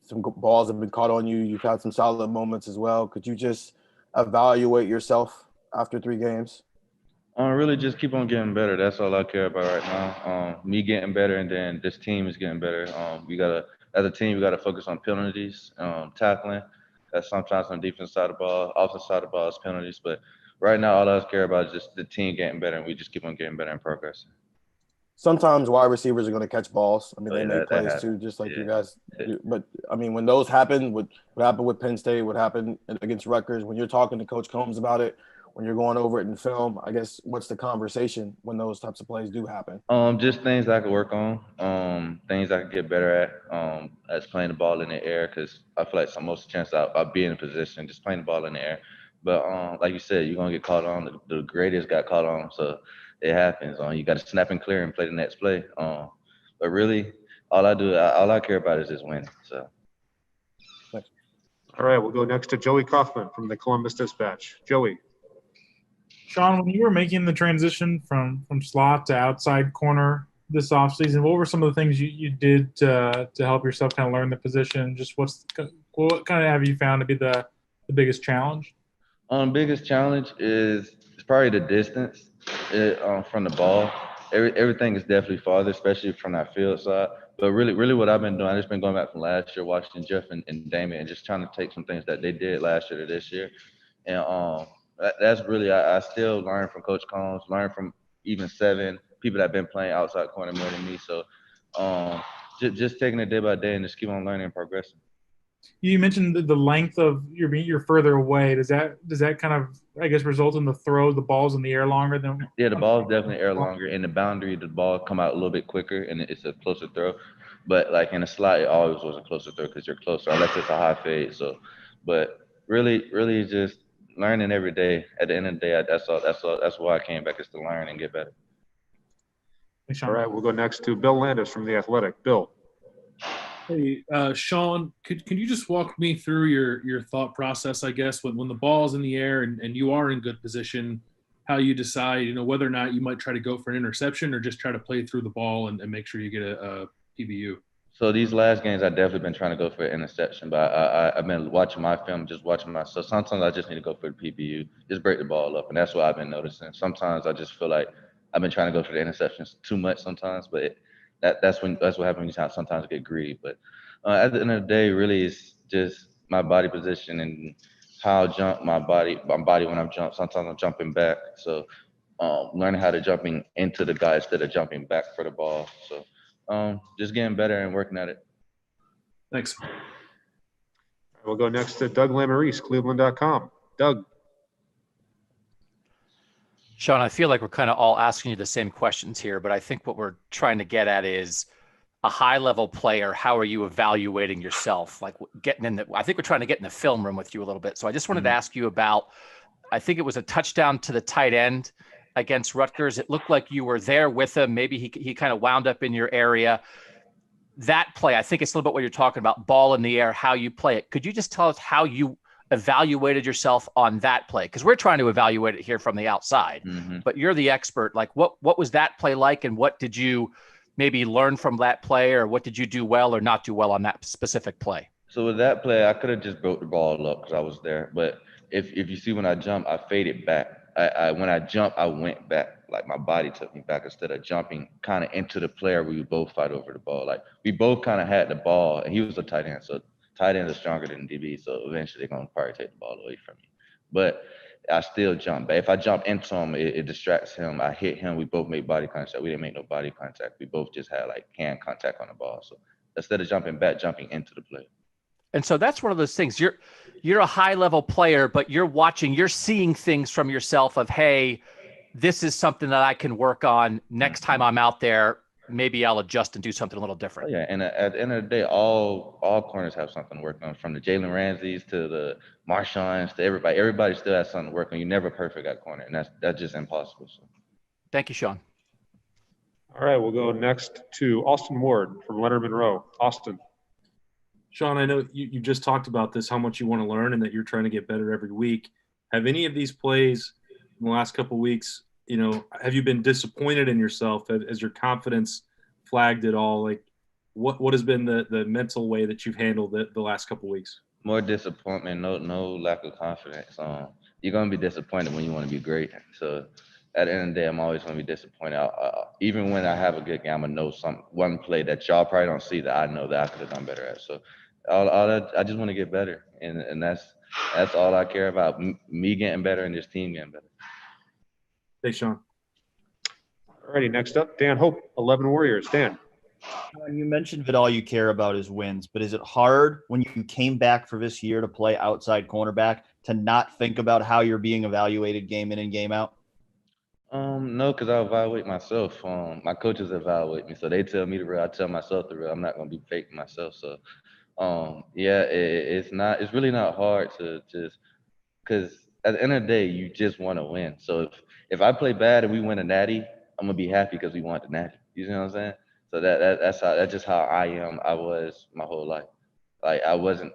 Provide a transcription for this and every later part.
some balls have been caught on you. You've had some solid moments as well. Could you just evaluate yourself after 3 games? Really just keep on getting better. That's all I care about right now. Me getting better, and then this team is getting better. As a team, we gotta focus on penalties, tackling. That's sometimes on the defense side of the ball, offense side of the ball is penalties. But right now, all I care about is just the team getting better, and we just keep on getting better and progressing. Sometimes wide receivers are going to catch balls. I mean, So they yeah, make that plays too, happens. just like you Yeah. guys do. But I mean, when those happen, what happened with Penn State, what happened against Rutgers, when you're talking to Coach Combs about it, when you're going over it in film, I guess what's the conversation when those types of plays do happen? Just things I could work on. Things I could get better at. As playing the ball in the air, because I feel like most of the chance I'll be in a position just playing the ball in the air. But like you said, you're gonna get caught on. The greatest got caught on, so it happens. You got to snap and clear and play the next play. But really, all I care about is just winning. So. All right, we'll go next to Joey Kaufman from the Columbus Dispatch. Joey. Shaun, when you were making the transition from slot to outside corner this offseason, what were some of the things you did to help yourself kind of learn the position? Just what kind of have you found to be the biggest challenge? Biggest challenge is probably the distance from the ball. Everything is definitely farther, especially from that field side. But really, what I've been doing, I've just been going back from last year, watching Jeff and Damien, and just trying to take some things that they did last year to this year. And that's really, I still learn from Coach Combs, learn from even Seven, people that have been playing outside corner more than me. So just taking it day by day and just keep on learning and progressing. You mentioned the length of you're further away. Does that kind of, I guess, result in the balls in the air longer than? Yeah, the ball's definitely air longer. In the boundary, the ball come out a little bit quicker, and it's a closer throw. But like in a slot, it always was a closer throw because you're closer, unless it's a high fade. So, but really, just learning every day. At the end of the day, that's why I came back, is to learn and get better. All right, we'll go next to Bill Landis from The Athletic. Bill. Hey, Shaun, could you just walk me through your thought process, I guess, when the ball's in the air and you are in good position, how you decide, whether or not you might try to go for an interception or just try to play through the ball and make sure you get a PBU? So these last games, I've definitely been trying to go for an interception, but I've been watching my film, just watching myself. Sometimes I just need to go for the PBU, just break the ball up, and that's what I've been noticing. Sometimes I just feel like I've been trying to go for the interceptions too much sometimes, but that's what happens when you sometimes get greedy. But at the end of the day, really, it's just my body position and how I jump my body when I'm jump. Sometimes I'm jumping back, so learning how to jumping into the guy instead of jumping back for the ball. So just getting better and working at it. Thanks. We'll go next to Doug Lamarese, Cleveland.com. Doug. Shaun, I feel like we're kind of all asking you the same questions here, but I think what we're trying to get at is a high-level player. How are you evaluating yourself? Like I think we're trying to get in the film room with you a little bit. So I just wanted to ask you about, I think it was a touchdown to the tight end against Rutgers. It looked like you were there with him. Maybe he kind of wound up in your area. That play, I think it's a little bit what you're talking about, ball in the air, how you play it. Could you just tell us how you evaluated yourself on that play? Because we're trying to evaluate it here from the outside, but you're the expert. Like what was that play like, and what did you maybe learn from that play, or what did you do well or not do well on that specific play? So with that play, I could have just broke the ball up because I was there. But if you see when I jump, I faded back. When I jumped, I went back. Like my body took me back instead of jumping kind of into the player where we both fight over the ball. Like we both kind of had the ball, and he was a tight end, so tight ends are stronger than DB, so eventually they're gonna probably take the ball away from me. But I still jump. But if I jump into him, it distracts him. I hit him. We both made body contact. We didn't make no body contact. We both just had like hand contact on the ball. So instead of jumping back, jumping into the play. And so that's one of those things. You're a high-level player, but you're seeing things from yourself of, hey, this is something that I can work on next time I'm out there. Maybe I'll adjust and do something a little different. Oh, yeah, and at the end of the day, all corners have something to work on, from the Jalen Ramseys to the Marshons to everybody. Everybody still has something to work on. You're never perfect at corner, and that's just impossible. So. Thank you, Shaun. All right, we'll go next to Austin Ward from Leonard Monroe. Austin. Shaun, I know you just talked about this, how much you want to learn and that you're trying to get better every week. Have any of these plays in the last couple of weeks, have you been disappointed in yourself? Has your confidence flagged at all? Like, what has been the mental way that you've handled the last couple weeks? More disappointment, no lack of confidence. You're gonna be disappointed when you want to be great. So at the end of the day, I'm always gonna be disappointed. Even when I have a good game, I'm gonna know one play that y'all probably don't see that I know that I could have done better at. So all that, I just want to get better, and that's all I care about. Me getting better and this team getting better. Thanks, Shaun. All righty, next up, Dan Hope, 11 Warriors. Dan. You mentioned that all you care about is wins, but is it hard when you came back for this year to play outside cornerback to not think about how you're being evaluated game in and game out? No, because I evaluate myself. My coaches evaluate me, so they tell me the real. I tell myself the real. I'm not gonna be faking myself. So, yeah, it's not. It's really not hard to just because at the end of the day, you just want to win. So if I play bad and we win a natty, I'm gonna be happy because we won the natty. You know what I'm saying? So that's just how I am. I was my whole life. Like I wasn't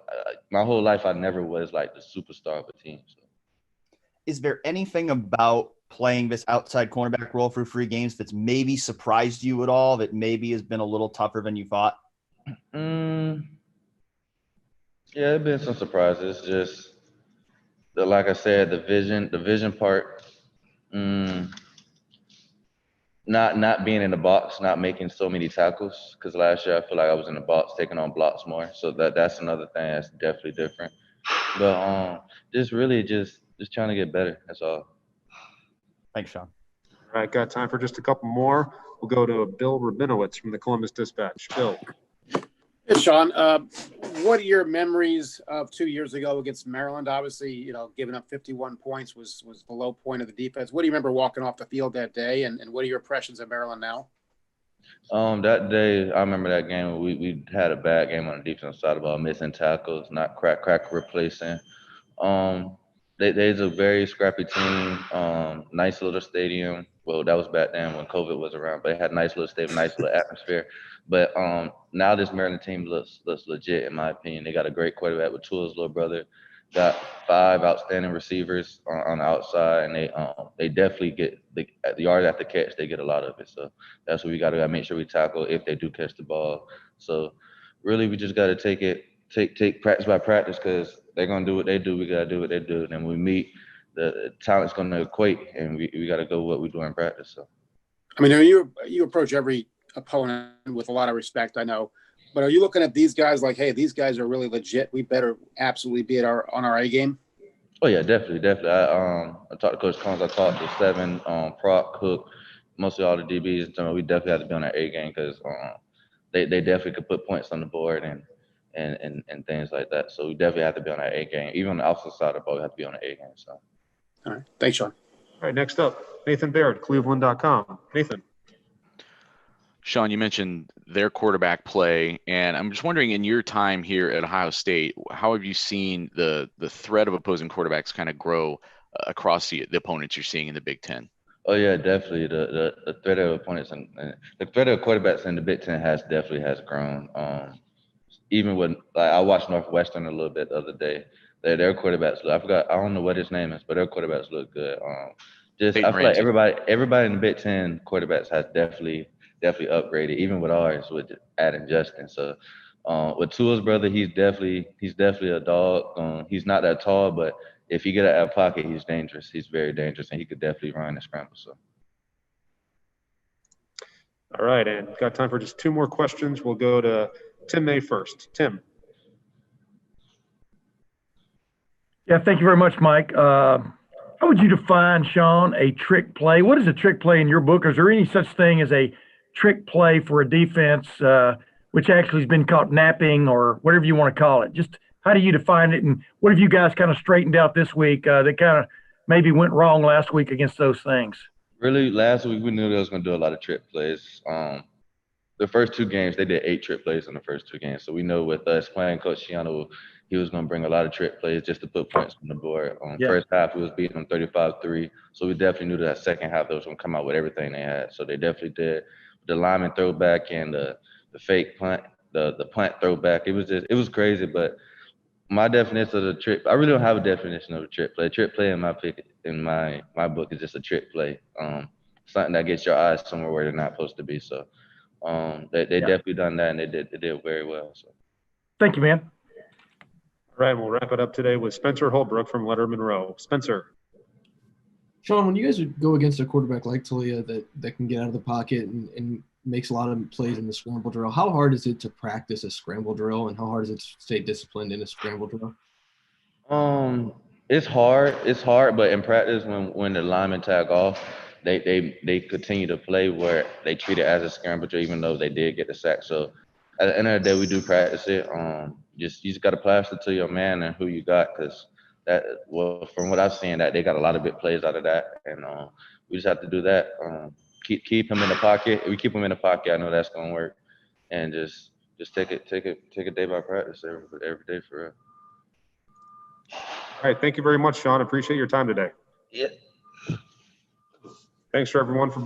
my whole life. I never was like the superstar of a team. So. Is there anything about playing this outside cornerback role for 3 games that's maybe surprised you at all, that maybe has been a little tougher than you thought? Yeah, there's been some surprises. Just like I said, the vision part. Not being in the box, not making so many tackles. Because last year I feel like I was in the box taking on blocks more. So that's another thing that's definitely different. But just really just trying to get better. That's all. Thanks, Shaun. All right, got time for just a couple more. We'll go to Bill Rabinowitz from the Columbus Dispatch. Bill. Hey, Shaun, what are your memories of 2 years ago against Maryland? Obviously, giving up 51 points was the low point of the defense. What do you remember walking off the field that day, and what are your impressions of Maryland now? That day, I remember that game. We had a bad game on the defensive side of the ball, missing tackles, not crack replacing. They's a very scrappy team. Nice little stadium. Well, that was back then when COVID was around, but it had a nice little stadium, nice little atmosphere. But now this Maryland team looks legit in my opinion. They got a great quarterback with Tua's little brother. Got 5 outstanding receivers on the outside, and they definitely get the yard after catch. They get a lot of it. So that's what we got to make sure we tackle if they do catch the ball. So really, we just got to take practice by practice because they're gonna do what they do. We gotta do what they do. And then when we meet, the talent's gonna equate, and we gotta go what we do in practice. So, I mean, you approach every opponent with a lot of respect, I know, but are you looking at these guys like, hey, these guys are really legit. We better absolutely be on our A game. Oh yeah, definitely. I talked to Coach Combs. I talked to Seven, Proc, Cook, mostly all the DBs. So we definitely have to be on that A game because they definitely could put points on the board and things like that. So we definitely have to be on that A game. Even on the outside side of the ball, we have to be on the A game. So. All right. Thanks, Shaun. All right, next up, Nathan Baird, Cleveland.com. Nathan. Shaun, you mentioned their quarterback play, and I'm just wondering, in your time here at Ohio State, how have you seen the threat of opposing quarterbacks kind of grow across the opponents you're seeing in the Big Ten? Oh yeah, definitely. The threat of opponents and the threat of quarterbacks in the Big Ten has grown. Even when I watched Northwestern a little bit the other day, their quarterbacks. I don't know what his name is, but their quarterbacks look good. I feel like everybody in the Big Ten quarterbacks has definitely upgraded, even with ours with adding Justin. So with Tua's brother, he's definitely a dog. He's not that tall, but if he get out of pocket, he's dangerous. He's very dangerous, and he could definitely run and scramble. So. All right, and got time for just 2 more questions. We'll go to Tim May first. Tim. Yeah, thank you very much, Mike. How would you define, Shaun, a trick play? What is a trick play in your book? Is there any such thing as a trick play for a defense which actually has been caught napping or whatever you want to call it? Just how do you define it, and what have you guys kind of straightened out this week that kind of maybe went wrong last week against those things? Really, last week we knew they was going to do a lot of trick plays. The first 2 games, they did 8 trick plays in the first 2 games. So we know with us playing Coach Shiano, he was going to bring a lot of trick plays just to put points on the board. First half, we was beating them 35-3. So we definitely knew that second half they was going to come out with everything they had. So they definitely did. The lineman throwback and the fake punt, the punt throwback. It was crazy. But my definition of the trick, I really don't have a definition of a trick play. A trick play in my book is just a trick play. Something that gets your eyes somewhere where they're not supposed to be. So They Yeah. definitely done that, and they did very well. So. Thank you, man. All right, we'll wrap it up today with Spencer Holbrook from Letterman Row. Spencer. Shaun, when you guys would go against a quarterback like Talia that can get out of the pocket and makes a lot of plays in the scramble drill, how hard is it to practice a scramble drill, and how hard is it to stay disciplined in a scramble drill? It's hard. It's hard, but in practice, when the linemen tag off, they continue to play where they treat it as a scramble drill, even though they did get the sack. So at the end of the day, we do practice it. You just got to plaster to your man and who you got, because from what I've seen, that they got a lot of big plays out of that, and we just have to do that. Keep him in the pocket. If we keep him in the pocket, I know that's gonna work, and just take it day by practice every day for real. All right, thank you very much, Shaun. Appreciate your time today. Yeah. Thanks for everyone for